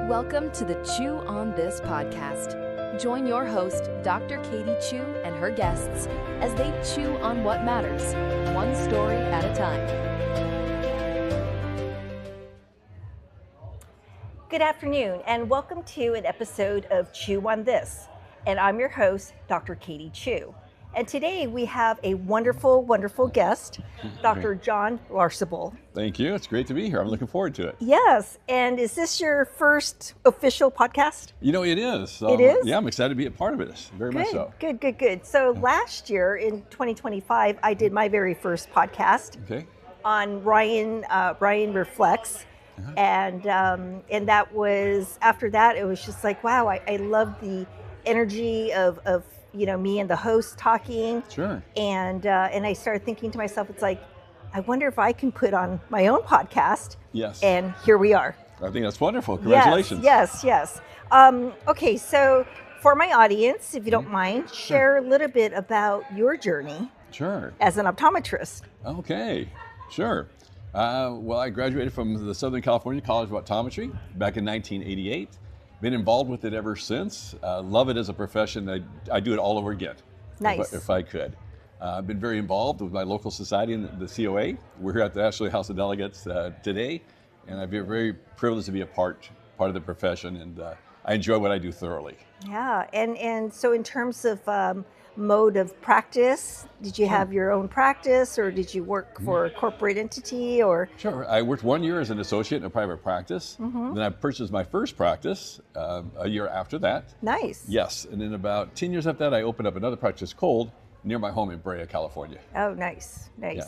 Welcome to the Chew on This podcast. Join your host, Dr. Katie Chew, and her guests as they chew on what matters, one story at a time. Good afternoon, and welcome to an episode of Chew on This. And I'm your host, Dr. Katie Chew. And today we have a wonderful, wonderful guest, Dr. John Larcabal. Thank you. It's great to be here. I'm looking forward to it. Yes. And is this your first official podcast? You know, it is. It is? Yeah, I'm excited to be a part of it. Very much so. Good. So last year in 2025, I did my very first podcast on Ryan Reflects. And that was, after that, it was just like, wow, I love the energy of me and the host talking. Sure. And I started thinking to myself, it's like, I wonder if I can put on my own podcast. Yes. And here we are. I think that's wonderful. Congratulations. Yes. Okay, so for my audience, if you don't mind, share a little bit about your journey. Sure. As an optometrist. Okay, sure. Well, I graduated from the Southern California College of Optometry back in 1988. Been involved with it ever since. Love it as a profession. I'd do it all over again. Nice. If I could. I've been very involved with my local society and the COA. We're here at the National House of Delegates today, and I've been very privileged to be a part of the profession, and I enjoy what I do thoroughly. Yeah, and so in terms of mode of practice, did you have your own practice, or did you work for a corporate entity, or? Sure. I worked 1 year as an associate in a private practice. Then I purchased my first practice a year after that. Nice. Yes, and then about 10 years after that, I opened up another practice cold near my home in Brea, California. Oh, nice. Yeah.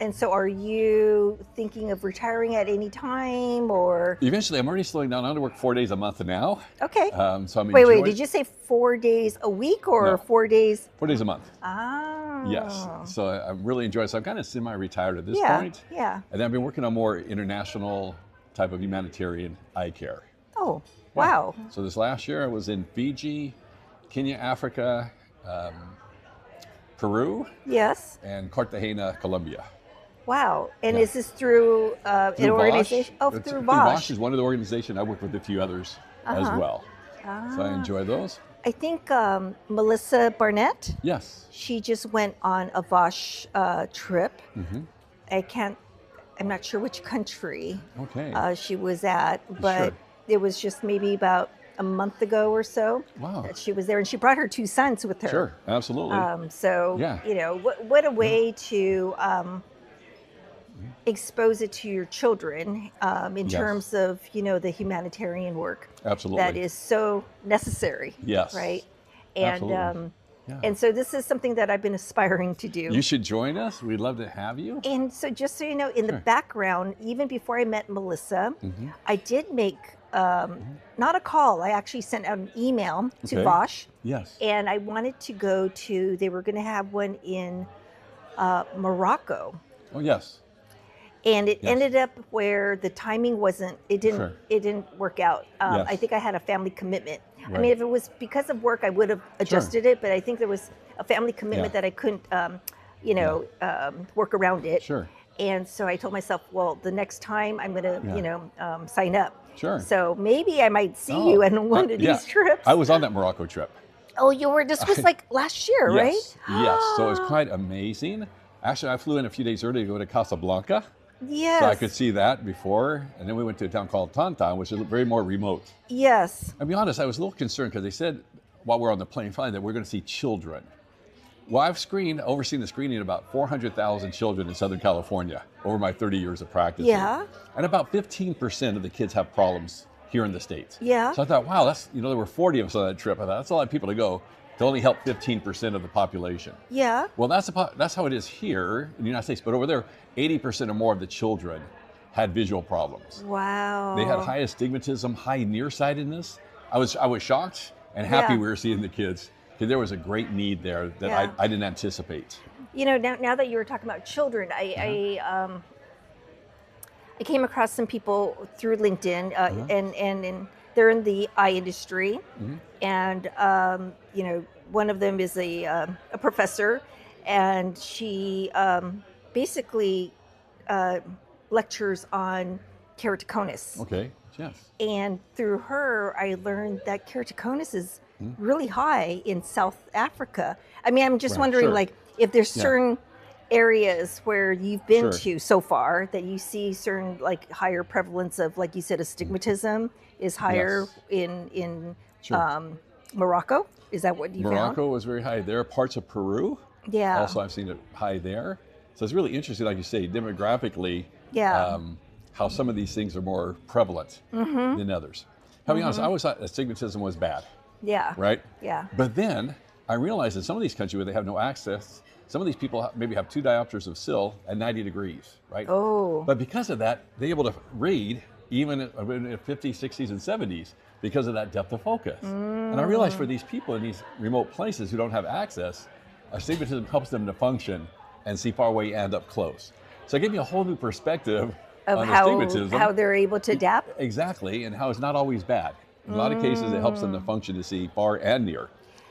And so are you thinking of retiring at any time, or? Eventually, I'm already slowing down. I only work 4 days a month now. Okay. So I'm Wait, did you say 4 days a week or No. 4 days? 4 days a month. Ah. Yes. So I'm really enjoying it. So I'm kind of semi-retired at this point. Yeah. And then I've been working on more international type of humanitarian eye care. Oh, wow. So this last year I was in Fiji, Kenya, Africa, Peru, Yes. and Cartagena, Colombia. Wow. And Yeah. is this through an Through organization? VOSH. Oh, through VOSH VOSH. is one of the organizations. I work with a few others as well. So I enjoy those. I think Melissa Barnett, Yes. she just went on a VOSH trip. I'm not sure which country she was at, but Sure. it was just maybe about a month ago or so that she was there, and she brought her two sons with her. Sure, absolutely. What a way to expose it to your children in terms of the humanitarian work. Absolutely. That is so necessary. Yes. Right. Absolutely. And so this is something that I've been aspiring to do. You should join us. We'd love to have you. And so just so you know, in the background, even before I met Melissa, I did make not a call. I actually sent out an email to VOSH. Yes. And I wanted to go to, they were going to have one in Morocco. Oh, yes. And it ended up where the timing it didn't work out. I think I had a family commitment. Right. I mean, if it was because of work, I would have adjusted it, but I think there was a family commitment that I couldn't, work around it. Sure. And so I told myself, well, the next time I'm going to, sign up. Sure. So maybe I might see you on one of these trips. I was on that Morocco trip. Oh, you were? This was like last year, right? Yes. So it was quite amazing. Actually, I flew in a few days early to go to Casablanca. Yes. So I could see that before. And then we went to a town called Tantan, which is very more remote. Yes. I'll be honest, I was a little concerned because they said while we're on the plane flying that we're going to see children. Well, I've overseen the screening of about 400,000 children in Southern California over my 30 years of practice. Yeah. And about 15% of the kids have problems here in the States. Yeah. So I thought, wow, there were 40 of us on that trip. I thought, that's a lot of people to go to only help 15% of the population. Yeah. Well, that's how it is here in the United States. But over there, 80% or more of the children had visual problems. Wow. They had high astigmatism, high nearsightedness. I was shocked and happy we were seeing the kids because there was a great need there that I didn't anticipate. Now that you were talking about children, I came across some people through LinkedIn, and they're in the eye industry, and one of them is a professor, and she basically lectures on keratoconus. Okay. Yes. And through her, I learned that keratoconus is really high in South Africa. I mean, I'm just wondering, like, if there's certain areas where you've been to so far that you see certain, like, higher prevalence of, like you said, astigmatism is higher in Morocco. Is that what you found? Morocco was very high there. Parts of Peru. Yeah. Also, I've seen it high there. So it's really interesting, like you say, demographically. Yeah. How some of these things are more prevalent than others. I'll be honest, I always thought astigmatism was bad. Yeah. Right? Yeah. But then I realized in some of these countries where they have no access, some of these people maybe have 2 diopters of SIL at 90 degrees, right? Oh. But because of that, they're able to read even in 50s, 60s, and 70s because of that depth of focus. And I realized for these people in these remote places who don't have access, astigmatism helps them to function and see far away and up close. So it gave me a whole new perspective of how they're able to adapt? Exactly, and how it's not always bad. In a lot of cases, it helps them to function to see far and near.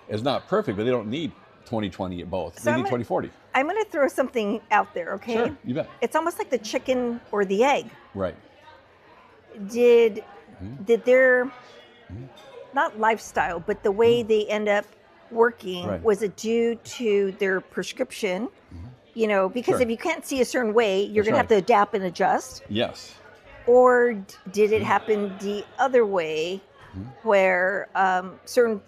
It's not perfect, but they don't need 20/20 at both. So they need 20/40. I'm going to throw something out there, okay? Sure, you bet. It's almost like the chicken or the egg. Right. Did their, not lifestyle, but the way they end up working, was it due to their prescription? You know, because if you can't see a certain way, you're going to have to adapt and adjust. Yes. Or did it happen the other way, where certain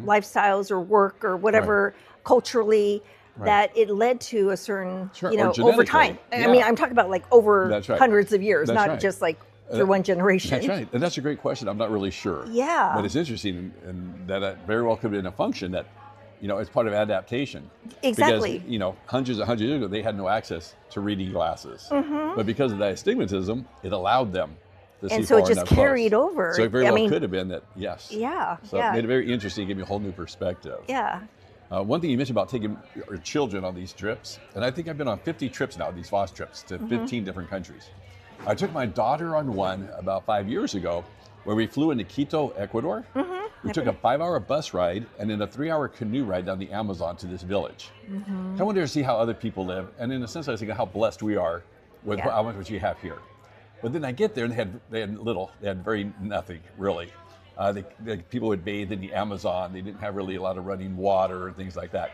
lifestyles or work or whatever culturally that it led to a certain, you know, over time? I mean, I'm talking about like over hundreds of years, not just like through one generation. That's right. And that's a great question. I'm not really sure. Yeah. But it's interesting, and that very well could have been a function that, you know, it's part of adaptation. Exactly. Because, you know, hundreds of years ago, they had no access to reading glasses. But because of that astigmatism, it allowed them to see and so far it just carried over. So it very well could have been that, yes. Yeah. So it made it very interesting, gave me a whole new perspective. Yeah. One thing you mentioned about taking your children on these trips, and I think I've been on 50 trips now, these VOSH trips to 15 different countries. I took my daughter on one about 5 years ago, where we flew into Quito, Ecuador. We took a 5-hour bus ride and then a 3-hour canoe ride down the Amazon to this village. I wanted to see how other people live, and in a sense, I was thinking how blessed we are with how much what you have here. But then I get there, and they had very nothing really. People would bathe in the Amazon. They didn't have really a lot of running water and things like that.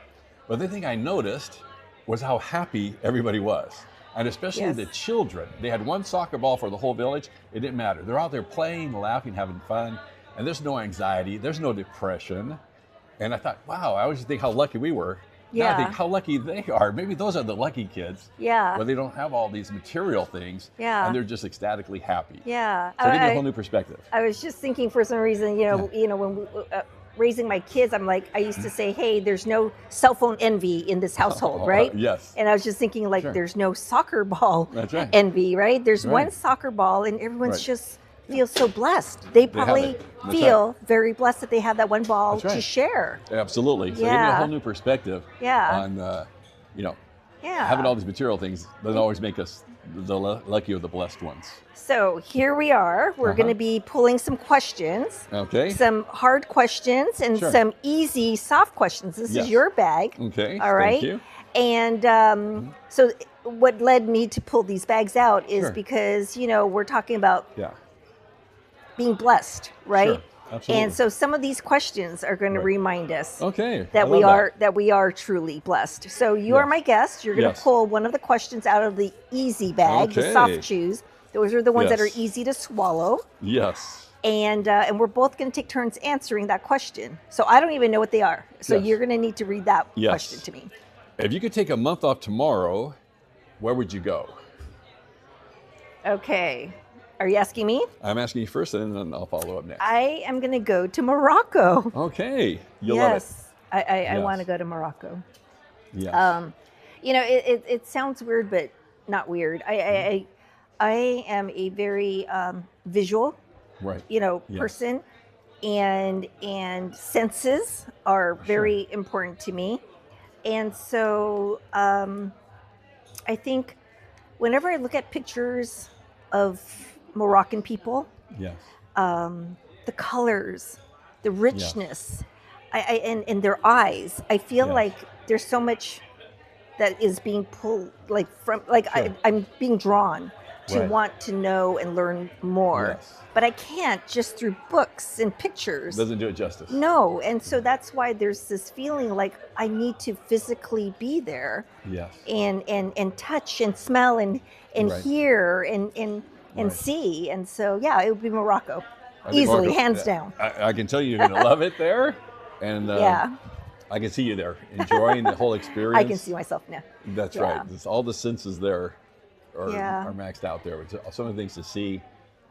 But the thing I noticed was how happy everybody was. And especially the children. They had one soccer ball for the whole village. It didn't matter. They're out there playing, laughing, having fun. And there's no anxiety. There's no depression. And I thought, wow, I always think how lucky we were. Now I think how lucky they are. Maybe those are the lucky kids. Yeah. Where they don't have all these material things. Yeah. And they're just ecstatically happy. Yeah. So it gave me a whole new perspective. I was just thinking for some reason, you know, when we, raising my kids, I'm like, I used to say, hey, there's no cell phone envy in this household, right? Yes. And I was just thinking, like, there's no soccer ball envy, right? There's one soccer ball, and everyone's just feels so blessed. They probably feel very blessed that they have that one ball to share. Absolutely. So it gave me a whole new perspective on, you know, having all these material things doesn't always make us the lucky or the blessed ones. So here we are. We're going to be pulling some questions. Okay. Some hard questions and some easy, soft questions. This is your bag. Okay. All right. Thank you. And so what led me to pull these bags out is because, you know, we're talking about being blessed, right? Sure. Absolutely. And so some of these questions are going to remind us that we are truly blessed. So you are my guest. You're going to pull one of the questions out of the easy bag, the soft chews. Those are the ones that are easy to swallow. Yes. And we're both going to take turns answering that question. So I don't even know what they are. So you're going to need to read that question to me. If you could take a month off tomorrow, where would you go? Okay. Are you asking me? I'm asking you first, and then I'll follow up next. I am going to go to Morocco. Okay. You'll love it. I want to go to Morocco. Yes. You know, it sounds weird, but not weird. I am a very visual, you know, person, and senses are very important to me. And so I think whenever I look at pictures of Moroccan people, the colors, the richness, and their eyes, I feel like there's so much that is being pulled, like from, like I'm being drawn to Right. want to know and learn more. Yes. But I can't just through books and pictures. Doesn't do it justice. No, and so that's why there's this feeling like I need to physically be there Yes. and touch and smell and Right. hear and Right. see. And so, yeah, it would be Morocco. I think Easily, Morocco- hands down. I can tell you, you're going to love it there. And Yeah. I can see you there enjoying the whole experience. I can see myself now. That's Yeah. right. It's all the senses there Yeah. are maxed out there. It's so many things to see,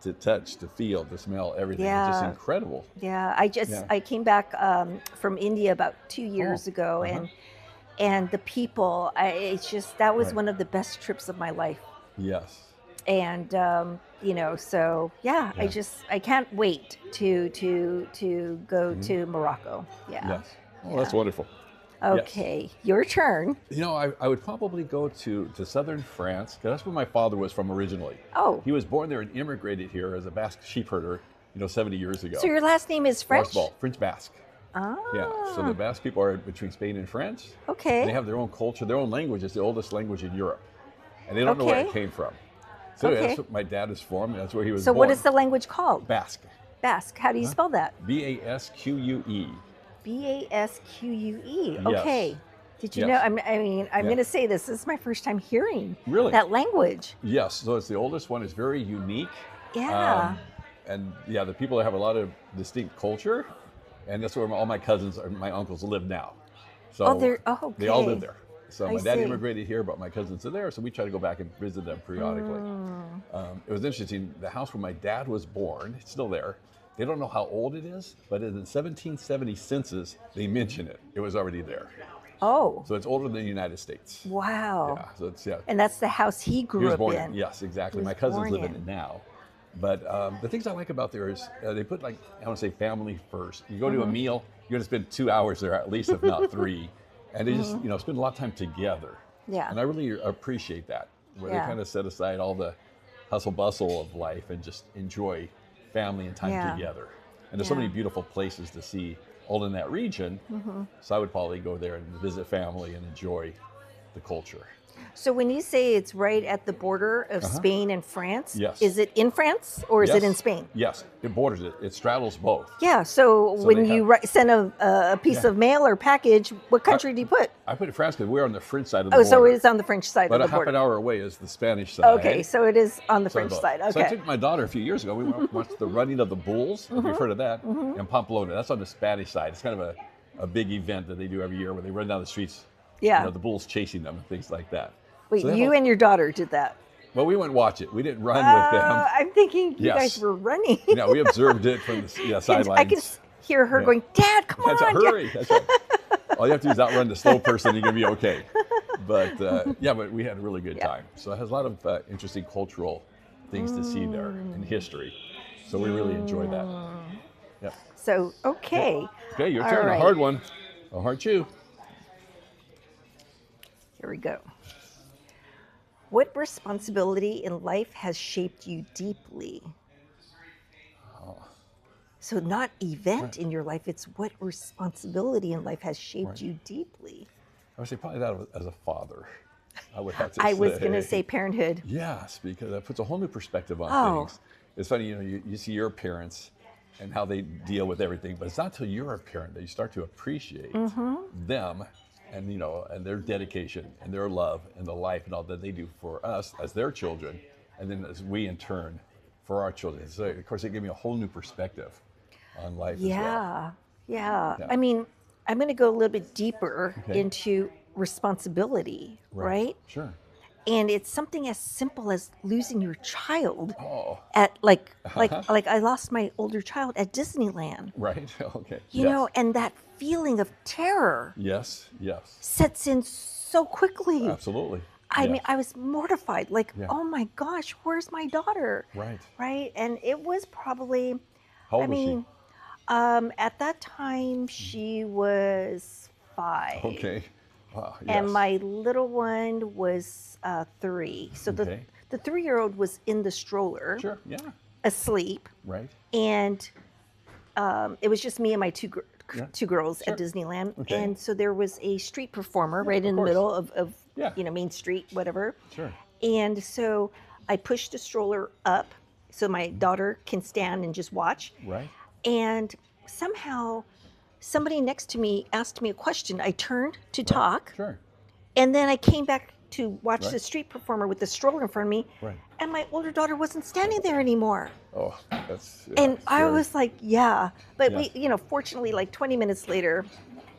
to touch, to feel, to smell, everything. Yeah. It's just incredible. Yeah, Yeah. I came back from India about 2 years ago, and the people, it's just, that was Right. one of the best trips of my life. Yes. And so yeah, Yeah. I can't wait to go to Morocco. Yeah. Yes. Oh, that's wonderful. Okay, your turn. I would probably go to southern France, because that's where my father was from originally. Oh, He was born there and immigrated here as a Basque sheep herder, 70 years ago. so your last name is French? Larcabal, French Basque. Ah. Yeah. So the Basque people are between Spain and France. Okay. They have their own culture, their own language. It's the oldest language in Europe, and they don't know where it Okay. came from. So Okay. that's what my dad is from. That's where he was So born. what is the language called? Basque? Basque. How do you spell that? Basque. Basque. Yes. Okay. Did you Yes. know? I'm Yeah. going to say this. This is my first time hearing Really? that language. Yes. So it's the oldest one. It's very unique. Yeah. And yeah, the people have a lot of distinct culture, and that's where all my cousins and my uncles live now. So Okay. they all live there. So I my dad see. immigrated here, but my cousins are there, so we try to go back and visit them periodically. Mm. It was interesting. The house where my dad was born, it's still there. They don't know how old it is, but in the 1770 census, they mention it. It was already there. Oh, So it's older than the United States. wow. Yeah, so it's, yeah. And that's the house he grew He was up born in. Yes, exactly. He My was cousins born live in in. it now. But the things I like about there is they put, like, I want to say family first. You go to a meal, you're going to spend 2 hours there at least, if not 3. And they just, spend a lot of time together. Yeah. And I really appreciate that, where Yeah. they kind of set aside all the hustle bustle of life and just enjoy family and time Yeah. together. And there's so Yeah. many beautiful places to see all in that region. So I would probably go there and visit family and enjoy the culture. So when you say it's right at the border of Spain and France, Yes. is it in France or is it Yes. in Spain? Yes, it borders it. It straddles both. Yeah. So, So when they you have- send a piece Yeah. of mail or package, what country do you put? I put it France because we're on the French side of the Oh, border. so it is on the French side But of a the half an border. hour away is the Spanish side. Okay, so it is on the So French both. side. So I Okay. took my daughter a few years ago. We watched the running of the bulls, if you've heard of that, in Pamplona. That's on the Spanish side. It's kind of a big event that they do every year where they run down the streets. Yeah. The bulls chasing them and things like that. Wait, So they have you a- and your daughter did that? Well, we went and watch it. We didn't run with them. I'm thinking you Yes. guys were running. Yeah, we observed it from the sidelines. I can hear her Yeah. going, Dad, come That's on. a hurry. That's right. All you have to do is outrun the slow person, you're going to be okay. But but we had a really good Yeah. time. So it has a lot of interesting cultural things to see there in history. So we really enjoyed that. Yeah. So, okay. Okay, your All turn. right. A hard one. A hard chew. Here we go. What responsibility in life has shaped you deeply? So not event in your life, it's what responsibility in life has shaped you deeply. I would say probably that as a father. I would have to I was going to say parenthood. Yes, because that puts a whole new perspective on Oh. things. It's funny, you see your parents and how they deal with everything, but it's not until you're a parent that you start to appreciate them and and their dedication and their love and the life and all that they do for us as their children, and then as we in turn for our children. So of course, it gave me a whole new perspective on life as well. Yeah. Yeah. I mean, I'm going to go a little bit deeper Okay. into responsibility, right? Sure. And it's something as simple as losing your child Oh, at like I lost my older child at Disneyland. right. Okay. You know, and that feeling of terror Yes. sets in so quickly. Absolutely. I Yeah. mean, I was mortified. Like, Yeah. oh my gosh, where's my daughter? Right. Right. And it was probably, How old I mean, at that time she was 5. was she? Okay. Wow. And yes. my little one was 3. So Okay. the 3-year-old was in the stroller, Sure. Yeah. asleep, Right. and it was just me and my two Yeah. girls Sure. at Disneyland. Okay. And so there was a street performer right in of the course. middle of Yeah. Main Street, whatever. Sure. And so I push the stroller up so my daughter can stand and just watch. Right. And somehow somebody next to me asked me a question. I turned to talk. Sure. And then I came back to watch Right. the street performer with the stroller in front of me. Right. And my older daughter wasn't standing there anymore. Oh, that's. And I scary. was like, yeah. But Yeah. we, you know, fortunately, like 20 minutes later,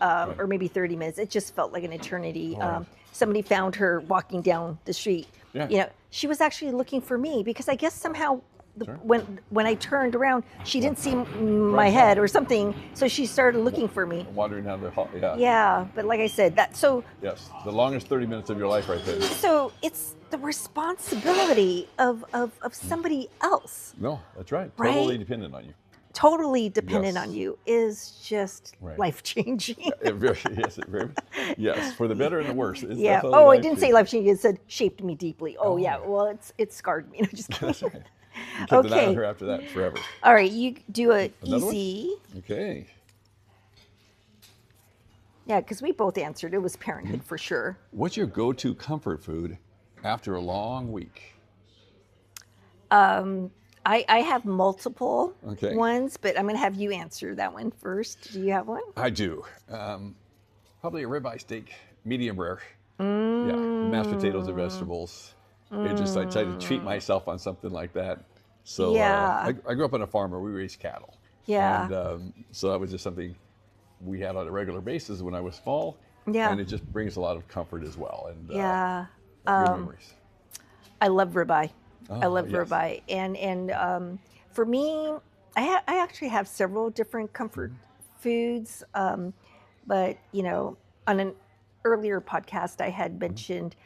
or maybe 30 minutes, it just felt like an eternity. Right. Somebody found her walking down the street. Yeah. You know, she was actually looking for me because I guess somehow Sure. when I turned around, she didn't see my head or something, so she started looking for me. Wandering down the hall. Yeah. Yeah, but like I said, Yes. The longest 30 minutes of your life, right there. so it's the responsibility of somebody else, No, that's right. Right? Totally dependent on you. totally dependent Yes. on you, is just Right. life-changing. Yes, for the better and the worse. It's Yeah. definitely Oh, I life didn't say changing. life-changing. It said shaped me deeply. Oh, yeah. Well, it scarred me. No, just kidding. That's right. You kept an eye Okay. on her after that forever. All right, you do it Another one? easy. Okay. Yeah, because we both answered. It was parenthood for sure. What's your go-to comfort food after a long week? I have multiple Okay. ones, but I'm going to have you answer that one first. Do you have one? I do. Probably a ribeye steak, medium rare. Yeah, mashed potatoes and vegetables. It just, I try to treat myself on something like that. So Yeah. I grew up on a farm where we raised cattle. Yeah. And so that was just something we had on a regular basis when I was small. Yeah. And it just brings a lot of comfort as well. And Yeah. good memories. I love ribeye. I Oh, love yes. ribeye. And for me, I actually have several different comfort foods. But, you know, on an earlier podcast, I had mentioned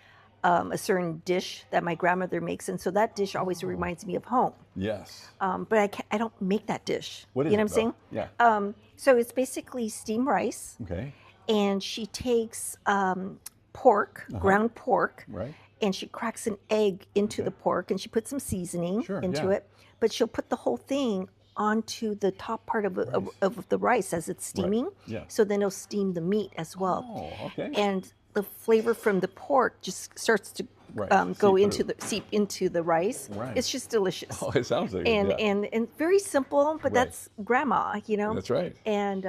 a certain dish that my grandmother makes. And so that dish always reminds me of home. Yes. But I don't make that dish. What is you know it, what I'm saying? though? Yeah. So it's basically steamed rice. Okay. And she takes pork, ground pork, Right. and she cracks an egg into the pork, and she puts some seasoning Sure, into yeah. it. But she'll put the whole thing onto the top part of the rice as it's steaming. Yeah. So then it'll steam the meat as well. Oh, okay. And the flavor from the pork just starts to Right. go Seep into through. seep into the rice. Right. It's just delicious. Oh, it sounds like it. and, Yeah. and very simple, but Right. that's grandma, you know. That's right. And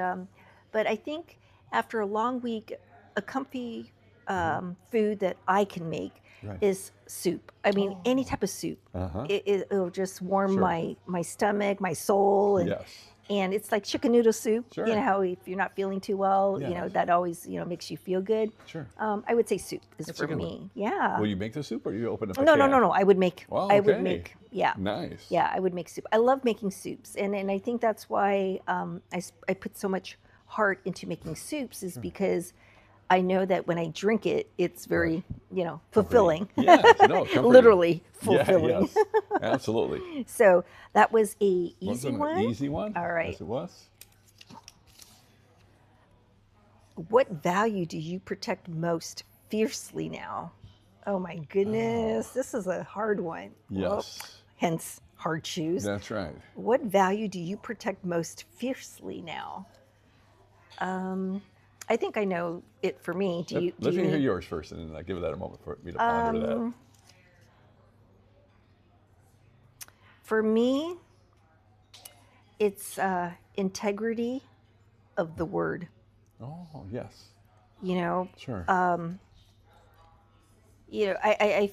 but I think after a long week, a comfy food that I can make Right. is soup. I mean, any type of soup. Uh-huh. It'll just warm Sure. my stomach, my soul, and Yes. and it's like chicken noodle soup. Sure. You know how if you're not feeling too well, you know Yes. that always makes you feel good. Sure. I would say soup is That's a for good me. one. Yeah. Will you make the soup or you open up a No. can? I would make. Wow, I would okay. make. Yeah. Nice. Yeah, I would make soup. I love making soups, and I think that's why I put so much heart into making soups, is because I know that when I drink it, it's very fulfilling. Yes, no, comforting. Literally Yeah, fulfilling. yes. Absolutely. So that was a easy Wasn't it one. an easy one? All right. Yes, it was. What value do you protect most fiercely now? Oh my goodness, this is a hard one. Well, Yes. hence hard shoes. That's right. What value do you protect most fiercely now? I think I know it for me. Do you? Let do me you hear need- yours first, and then I'll give that a moment for me to ponder that. For me, it's integrity of the word. Oh, yes. You know, Sure. I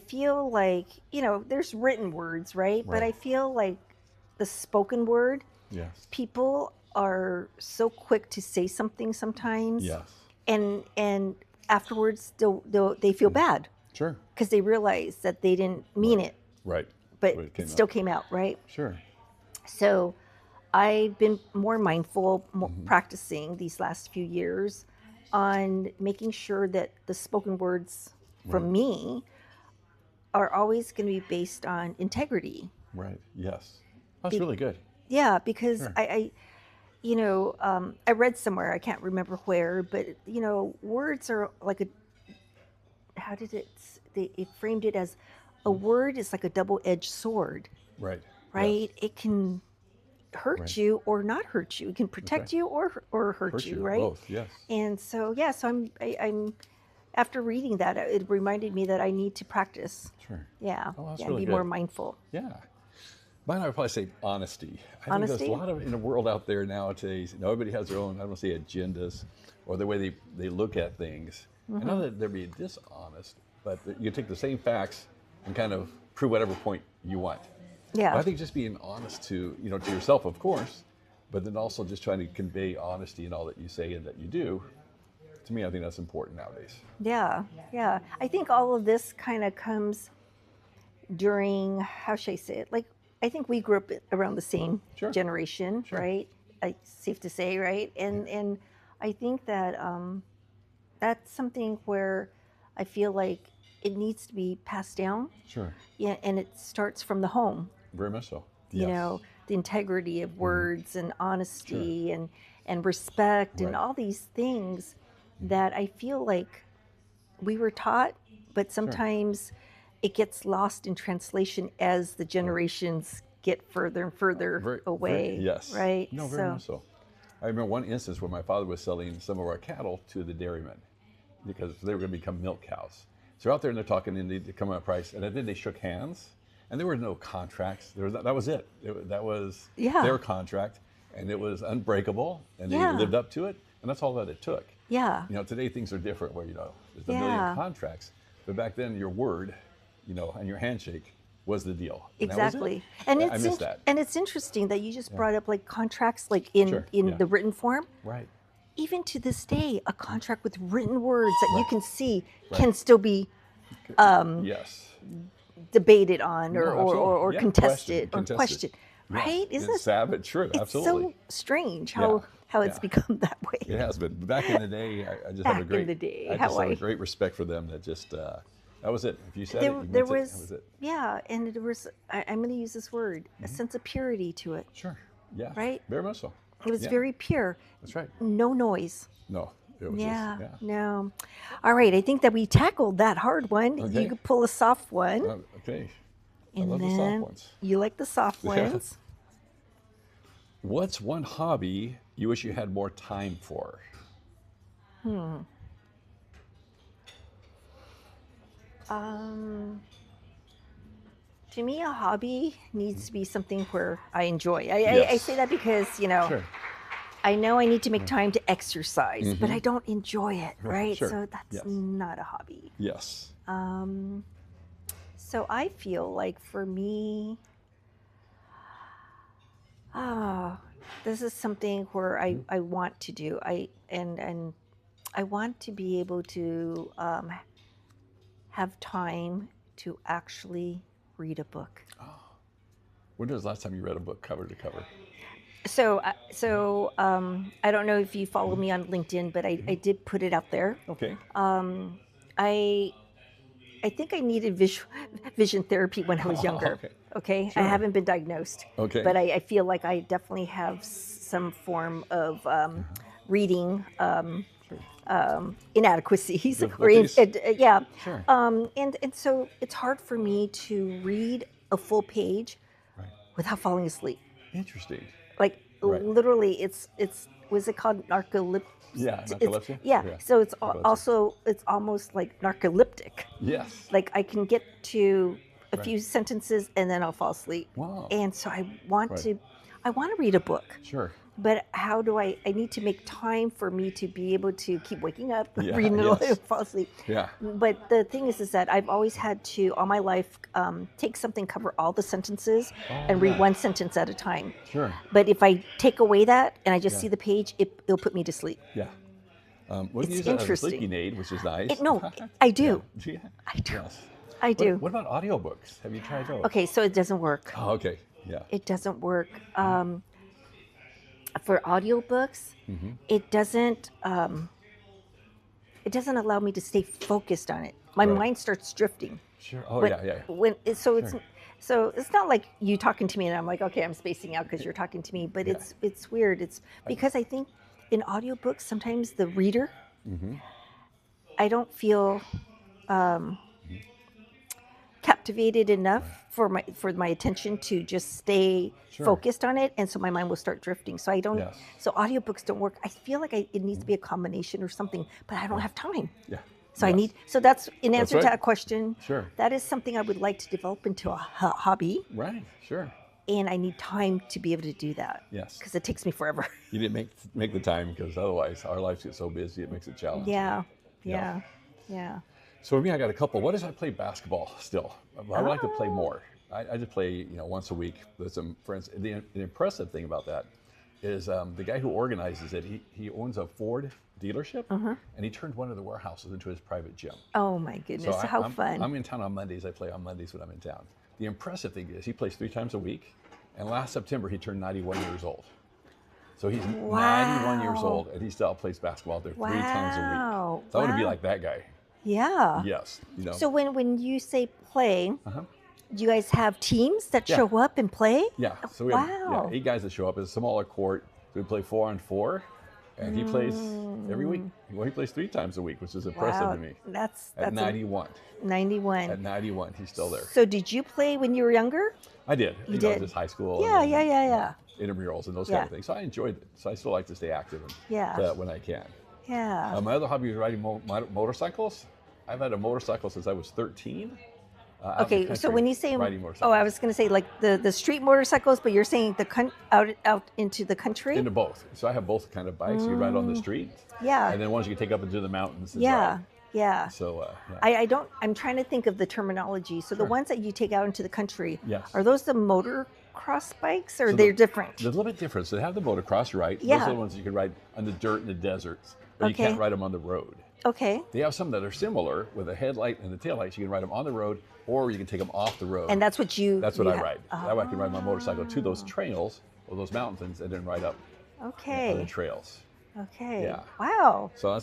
feel like there's written words, right? But I Right. feel like the spoken word, Yes. people are so quick to say something sometimes, Yes. and afterwards they feel bad Sure. because they realize that they didn't mean it, Right. but But it came it still out. came out, right? Sure. So I've been more mindful, more practicing these last few years on making sure that the spoken words from me are always going to be based on integrity. Right. Yes. That's really good. Yeah, because Sure. I read somewhere, I can't remember where, but words are like how did it framed it as a word is like a double-edged sword, Right. right? Yes. It can hurt Right. you or not hurt you. It can protect right. you or hurt Hurt you, you, right? both. Yes. And so I'm after reading that, it reminded me that I need to practice. Sure. Yeah. Oh, that's yeah, really be good. more mindful. Yeah. Mine, I would probably say honesty. I Honesty? think there's a lot of, in the world out there nowadays, everybody has their own, I don't want to say agendas, or the way they look at things. And not that they're being dishonest, but you take the same facts and kind of prove whatever point you want. Yeah. But I think just being honest to yourself, of course, but then also just trying to convey honesty in all that you say and that you do. To me, I think that's important nowadays. Yeah, yeah. I think all of this kind of comes during, how should I say it? Like, I think we grew up around the same generation, right? Safe to say, right? And I think that that's something where I feel like it needs to be passed down. Sure. Yeah, and it starts from the home. Very much so. You know, the integrity of words and honesty and respect and all these things that I feel like we were taught, but sometimes it gets lost in translation as the generations get further and further away. Yes. Right? No, very much so. I remember one instance where my father was selling some of our cattle to the dairymen because they were going to become milk cows. So they're out there and they're talking and they come up a price, and then they shook hands, and there were no contracts. That was it. That was their contract, and it was unbreakable, and they lived up to it, and that's all that it took. Yeah. Today things are different where, there's a million contracts, but back then your word, and your handshake was the deal. Exactly. And I miss that. And it's interesting that you just brought up like contracts like in the written form. Right. Even to this day, a contract with written words that you can see can still be debated on or contested or questioned. Right? Isn't it sad but true? Absolutely. It's so strange how it's become that way. It has been. Back in the day, I just have a great respect for them that just that was it. If you said that was it. Yeah, and there was I'm going to use this word, a sense of purity to it. Sure. Yeah. Right? Very much so. It was very pure. That's right. No noise. No. It was no. All right, I think that we tackled that hard one. Okay. You could pull a soft one. Okay. And I love then the soft ones. You like the soft ones. What's one hobby you wish you had more time for? To me, a hobby needs to be something where I enjoy. I say that because, I know I need to make time to exercise, but I don't enjoy it, right? Sure. So that's not a hobby. Yes. So I feel like for me, this is something where I want to do. I want to be able to have time to actually read a book. When was the last time you read a book cover to cover? So I don't know if you follow me on LinkedIn, but I did put it out there. Okay. I think I needed vision therapy when I was younger. Okay. Sure. I haven't been diagnosed. Okay. But I feel like I definitely have some form of reading inadequacies. Sure. And so it's hard for me to read a full page without falling asleep. Interesting. Like literally, it's was it called narcolepsy? Yeah, narcolepsy. So it's it's almost like narcoleptic. Yes. Like I can get to a few sentences and then I'll fall asleep. Wow. And so I want to read a book. Sure. But how do I need to make time for me to be able to keep waking up, reading it, and fall asleep. Yeah. But the thing is that I've always had to, all my life, take something, cover all the sentences, and read one sentence at a time. Sure. But if I take away that and I just see the page, it'll put me to sleep. Yeah. It's use interesting. A sleeping aid, which is nice. No, I do. Yeah. I do. Yes. I do. What about audiobooks? Have you tried those? Okay, so it doesn't work. Oh, okay. Yeah. It doesn't work. For audiobooks, it doesn't allow me to stay focused on it. My mind starts drifting. Sure. Oh, So it's not like you talking to me and I'm like, okay, I'm spacing out because you're talking to me, but it's weird. It's because I think in audiobooks, sometimes the reader, I don't feel captivated enough for my attention to just stay focused on it, and so my mind will start drifting. So I don't. So audiobooks don't work. I feel like it needs to be a combination or something, but I don't have time. Yeah. So Yes. so that's in answer right. to that question. Sure. That is something I would like to develop into a hobby. Right. Sure. And I need time to be able to do that. Yes. Because it takes me forever. You didn't make the time because otherwise our lives get so busy it makes it challenging. Yeah. So for me, I got a couple. What is I play basketball still? I would like to play more. I just play once a week with some friends. The impressive thing about that is the guy who organizes it. He owns a Ford dealership, and he turned one of the warehouses into his private gym. Oh my goodness, So how fun! I'm in town on Mondays. I play on Mondays when I'm in town. The impressive thing is he plays 3 times a week, and last September he turned 91 years old. So he's 91 years old, and he still plays basketball there 3 times a week. So I want to be like that guy. Yeah. Yes. So when you say play, do you guys have teams that show up and play? Yeah. So we have 8 guys that show up. It's a smaller court. So we play 4-on-4, and he plays every week. Well, he plays 3 times a week, which is impressive to me. That's at 91. 91. At 91, he's still there. So did you play when you were younger? I did. You did? Just high school. Yeah. Intramurals and those kind of things. So I enjoyed it. So I still like to stay active when I can. Yeah. My other hobby is riding motorcycles. I've had a motorcycle since I was 13. Okay, so when you say riding motorcycles. I was going to say like the street motorcycles, but you're saying out into the country? Into both. So I have both kind of bikes. You ride on the street. Yeah. And then ones you can take up into the mountains. And Yeah. drive. So I'm trying to think of the terminology. So the ones that you take out into the country, Yes. are those the motocross bikes or they're different? They're a little bit different. So they have the motocross, right? Yeah. Those are the ones you can ride on the dirt in the deserts, but you can't ride them on the road. Okay. They have some that are similar with a headlight and the taillights. You can ride them on the road, or you can take them off the road. And that's what That's what I ride. That way I can ride my motorcycle to those trails or those mountains and then ride up on the trails. Okay. Yeah. Wow. So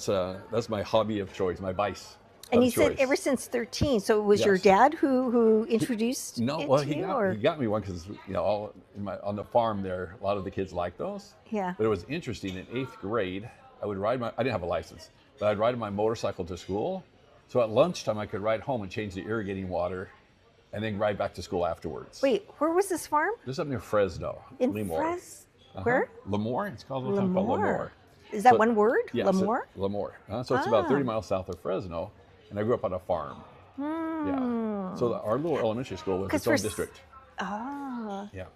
that's my hobby of choice, my vice. And you said ever since 13. So it was your dad who introduced it to you? He got me one because on the farm there, a lot of the kids like those. Yeah. But it was interesting. In 8th grade, I didn't have a license, but I'd ride my motorcycle to school. So at lunchtime, I could ride home and change the irrigating water, and then ride back to school afterwards. Wait, where was this farm? This is up near Fresno, in Lemoore. Where? Lemoore. It's called Lemoore. Is that one word? Yes, Lemoore? Lemoore. So it's about 30 miles south of Fresno, and I grew up on a farm. Yeah. So our little elementary school was its own district. Ah. Yeah.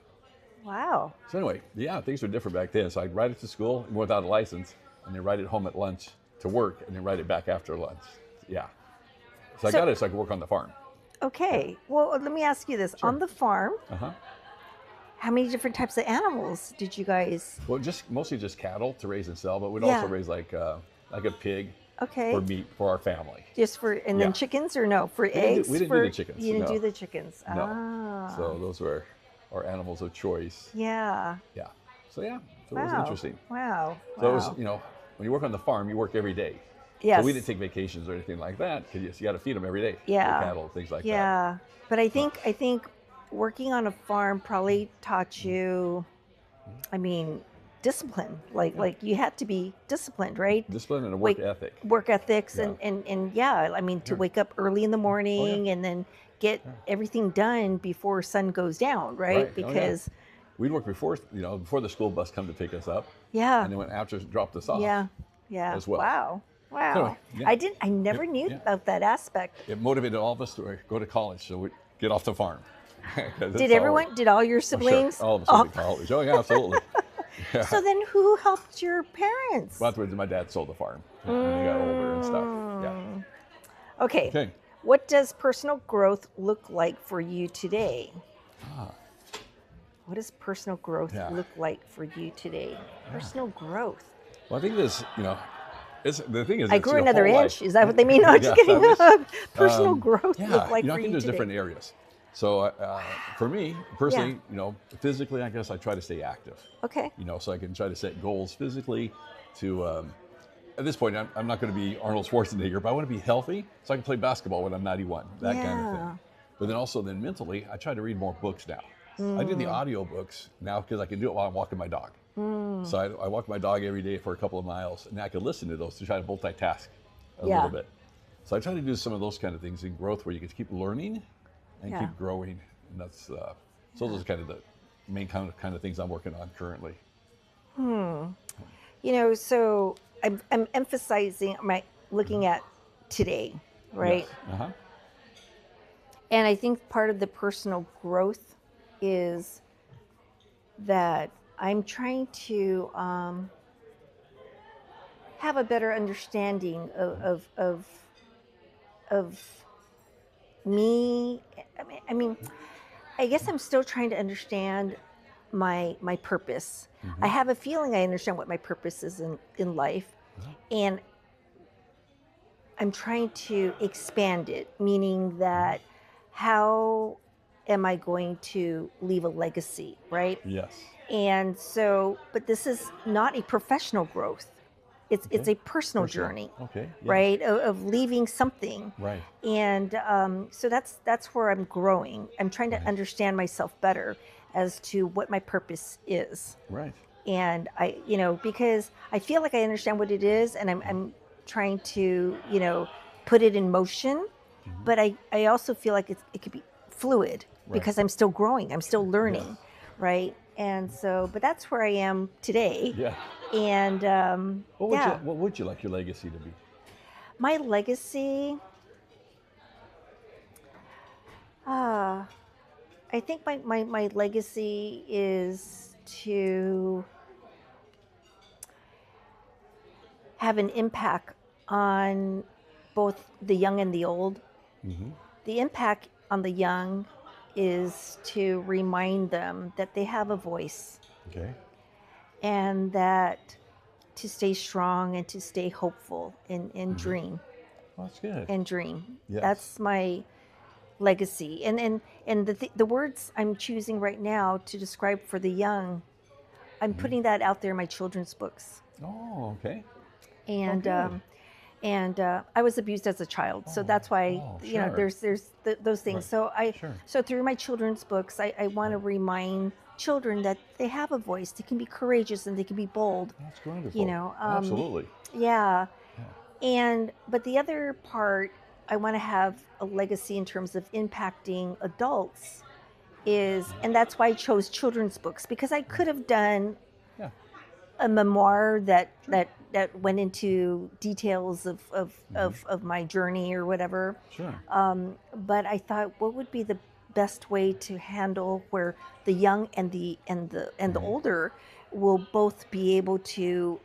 Wow. So anyway, things were different back then. So I'd ride it to school without a license, and then ride it home at lunch to work, and then ride it back after lunch. Yeah. So I got it so I could work on the farm. Okay. Well, let me ask you this. Sure. On the farm, how many different types of animals did you guys? Well, mostly just cattle to raise and sell, but we'd also raise like a pig for meat for our family. Just and then chickens or no? For eggs? We didn't do the chickens. You didn't do the chickens. No. Ah. So those were our animals of choice. Yeah. Yeah. So it was interesting. Wow. So it was, when you work on the farm, you work every day. Yes. So we didn't take vacations or anything like that because you got to feed them every day. Yeah. The cattle, things like that. Yeah. But I think working on a farm probably taught you, discipline. Like you had to be disciplined, right? Discipline and a work ethic. Work ethics and to wake up early in the morning and then get everything done before sun goes down, right? Because we'd work before the school bus come to pick us up. Yeah. And then when after dropped us off. Yeah. As well. Wow. So, I never knew about that aspect. It motivated all of us to go to college, so we get off the farm. Did all your siblings? Sure. All of us went to college. Oh, yeah, absolutely. Yeah. So then who helped your parents? Well, afterwards, my dad sold the farm when he got older and stuff. Yeah. Okay. What does personal growth look like for you today? What does personal growth look like for you today? Personal growth. Well, I think this, the thing is, I grew another inch. Is that what they mean? No, just kidding. Personal growth look like for you today? I think there's different areas. So for me, personally, physically, I guess I try to stay active. Okay. So I can try to set goals physically to, at this point, I'm not going to be Arnold Schwarzenegger, but I want to be healthy so I can play basketball when I'm 91, that kind of thing. But then mentally, I try to read more books now. I do the audio books now because I can do it while I'm walking my dog. So I walk my dog every day for a couple of miles, and I can listen to those to try to multitask a little bit. So I try to do some of those kind of things in growth where you can keep learning and keep growing. And that's so those are kind of the main kind of things I'm working on currently. So I'm emphasizing looking at today, right? Yes. And I think part of the personal growth is that I'm trying to have a better understanding of me. I guess I'm still trying to understand my purpose. I have a feeling I understand what my purpose is in life, and I'm trying to expand it, meaning that how am I going to leave a legacy, right? Yes. And so, but this is not a professional growth. It's a personal journey, right? Of leaving something, right? And so that's where I'm growing. I'm trying to understand myself better as to what my purpose is, right? And because I feel like I understand what it is, and I'm trying to put it in motion, but I also feel like it could be fluid because I'm still growing, I'm still learning, right? And so, but that's where I am today. Yeah. And what would you like your legacy to be? My legacy, I think my legacy is to have an impact on both the young and the old. The impact on the young is to remind them that they have a voice. And that to stay strong and to stay hopeful and dream. Well, that's good. And dream. Yes. That's my legacy. And the words I'm choosing right now to describe for the young, I'm putting that out there in my children's books. Oh, okay. And I was abused as a child, so that's why there's those things. Right. So through my children's books, I want to remind children that they have a voice. They can be courageous and they can be bold. That's wonderful. Absolutely. Yeah. But the other part, I want to have a legacy in terms of impacting adults and that's why I chose children's books, because I could have done a memoir that went into details of my journey or whatever. But I thought, what would be the best way to handle where the young and the older will both be able to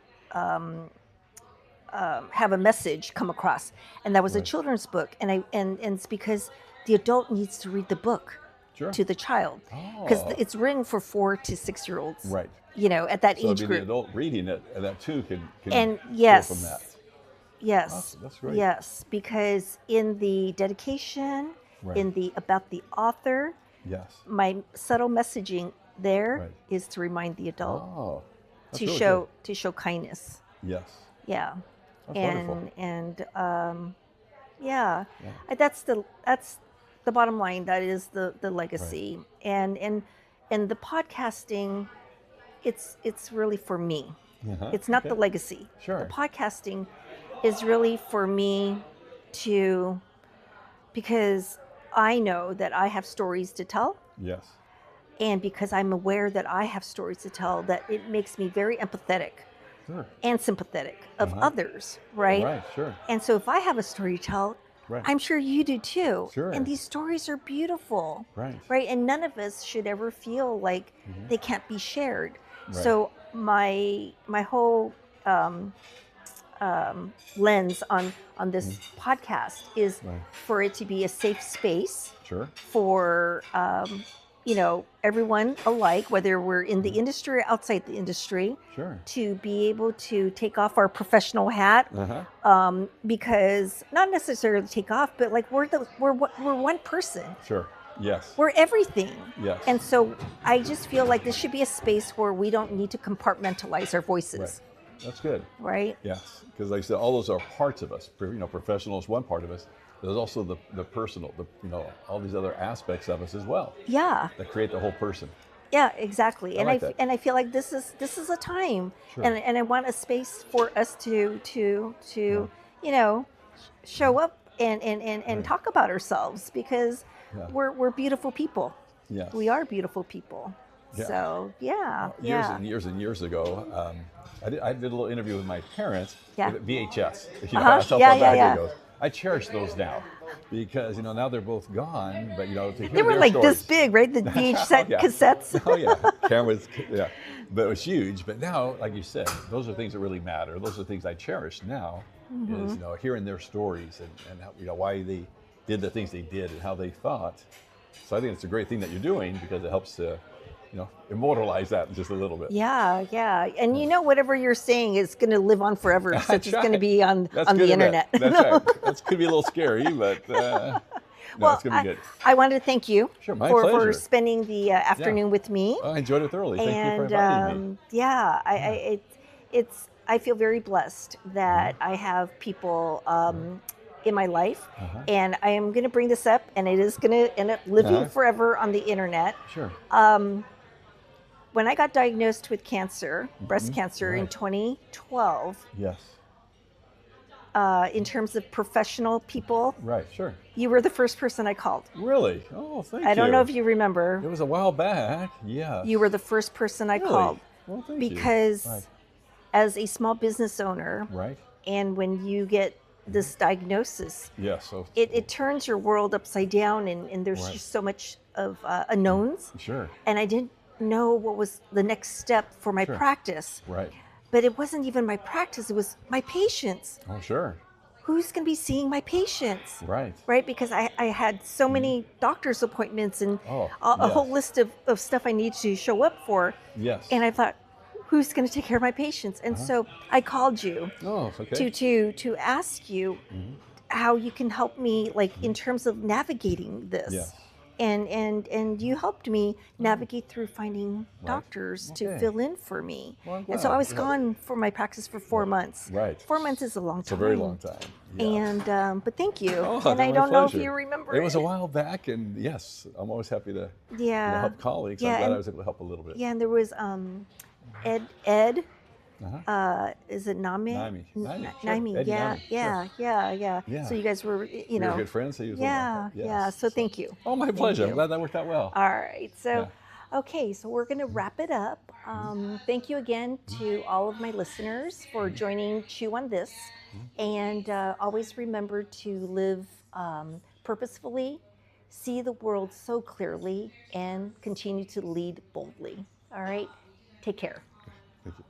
have a message come across, and that was a children's book, and it's because the adult needs to read the book to the child, because it's written for 4 to 6 year olds, right? At that age group. The adult reading it, and that too can and go from that. Yes, that's great. Yes, because in the dedication, about the author, my subtle messaging there is to remind the adult to show kindness. Yes. Yeah. That's wonderful. That's the bottom line. That is the legacy. And the podcasting, it's really for me. It's not the legacy. The podcasting is really for me because I know that I have stories to tell. Yes. And because I'm aware that I have stories to tell, that it makes me very empathetic and sympathetic of others, right? Right, sure. And so if I have a story to tell, I'm sure you do too. And these stories are beautiful, right? And none of us should ever feel like they can't be shared. So my whole lens on this podcast is for it to be a safe space for everyone alike, whether we're in the industry or outside the industry, to be able to take off our professional hat, because not necessarily take off, but like we're one person. Yes. We're everything. Yes. And so I just feel like this should be a space where we don't need to compartmentalize our voices. That's good. Right? Yes, because like I said, all those are parts of us. Professional is one part of us. There's also the personal, all these other aspects of us as well. Yeah. That create the whole person. Yeah, exactly. I I feel like this is a time, and I want a space for us to show up and talk about ourselves, because we're beautiful people. Yes. We are beautiful people. Yeah. So Years and years ago, I did a little interview with my parents with VHS. How far back it goes. I cherish those now because, now they're both gone, but, to hear They were their like stories. this big, right? The VH yeah. cassettes. Oh, yeah. Cameras, yeah. But it was huge. But now, like you said, those are things that really matter. Those are things I cherish now is, hearing their stories and how, why they did the things they did and how they thought. So I think it's a great thing that you're doing because it helps to, immortalize that just a little bit. Yeah. And whatever you're saying is going to live on forever. So it's going to be on the internet. That's right. That could be a little scary, but it's going to be good. I wanted to thank you for spending the afternoon with me. I enjoyed it thoroughly. Thank you for inviting me. Yeah, I feel very blessed that I have people in my life, and I am going to bring this up, and it is going to end up living forever on the internet. Sure. When I got diagnosed with cancer, breast cancer in 2012, yes. In terms of professional people, right, sure, you were the first person I called. Really? Oh, thank you. I don't know if you remember. It was a while back. Yeah. You were the first person I called. Well, thank because you. as a small business owner, right, and when you get this diagnosis, so it turns your world upside down, and there's just so much of unknowns. Sure. And I didn't know what was the next step for my practice. Right. But it wasn't even my practice, it was my patients. Oh, sure. Who's going to be seeing my patients? Right. Right, because I had so many doctor's appointments and a whole list of stuff I need to show up for. Yes. And I thought, who's going to take care of my patients? And so I called you to ask you how you can help me, like in terms of navigating this. Yes. And you helped me navigate through finding doctors to fill in for me. Well, and so I was gone for my practice for 4 months. Right. 4 months is a long time. It's a very long time. Yeah. And but thank you. Oh, and I don't know if you remember. It was a while back, and yes, I'm always happy to help colleagues. I'm glad I was able to help a little bit. Yeah, and there was Ed. Is it Nami? Nami. Yeah. So you guys were, We were good friends. So yeah. So thank you. Oh, my pleasure. I'm glad that worked out well. All right. So, okay. So we're going to wrap it up. Thank you again to all of my listeners for joining Chew on This, and always remember to live purposefully, see the world so clearly, and continue to lead boldly. All right. Take care. Thank you.